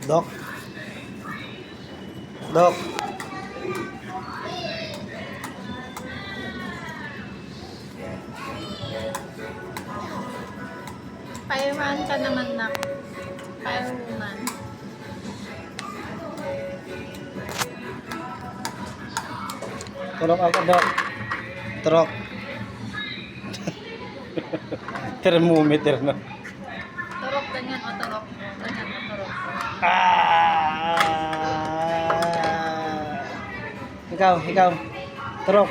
Dok? Dok? Fireman ka naman na. Firewoman. Turok ako, Dok. Turok. Thermometer na. Turok, ganyan o turok. Ganyan o turok. Ikaw. Turok.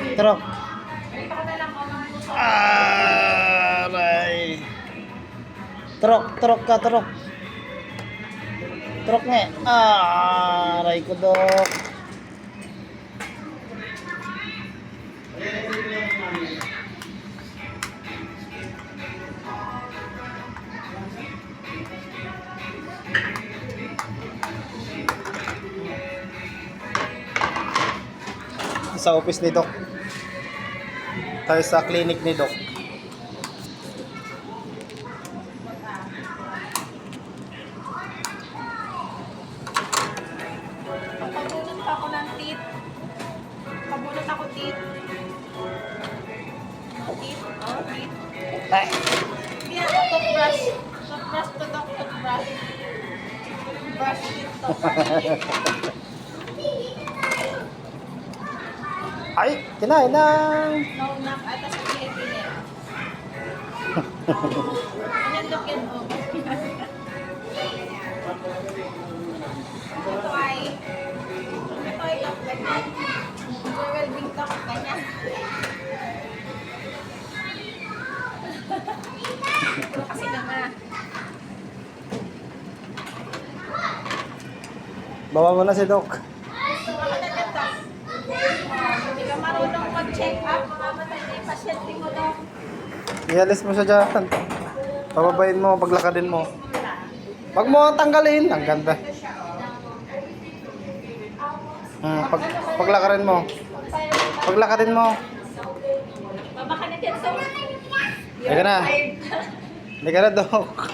Aray. Turok ka. Turok nga. Aray ko, Dok. Sa office ni Doc. Tayo sa clinic ni Doc. Pabunot ako ng teeth. Pabunot ako teeth. Teeth. Oh, teeth. Ay. Hindi ako toothbrush. Toothbrush to Doc, toothbrush. Brush teeth to. Ay, kinain na. No, knock. At sa pinipinit. Ganyan, Doc, yan o. Ito ay Doc, ganyan. Overwhelming Doc, ganyan. Kasi nga. Bawa mo na si Doc. Hindi ka marunong mag-check up, mamamatay na yung pasyente mo daw. Ialis mo siya dyan. Pababayin mo, paglakadin mo. Wag mo tanggalin. Ang ganda. Paglakarin mo. Paglakadin mo. Baba ka na dyan, so. Halika na. Halika na, Doc.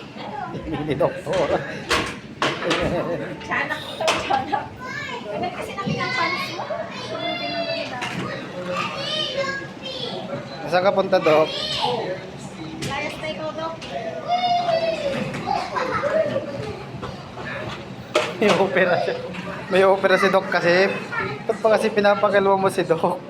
Hindi, doktor. Tiyanak ko ito, tiyanak. Ganun kasi namin ang pants mo. Saan ka punta, Doc? Layas na ikaw, Doc. May opera si Doc kasi. Ba't pa kasi pinapakalwa mo si Doc?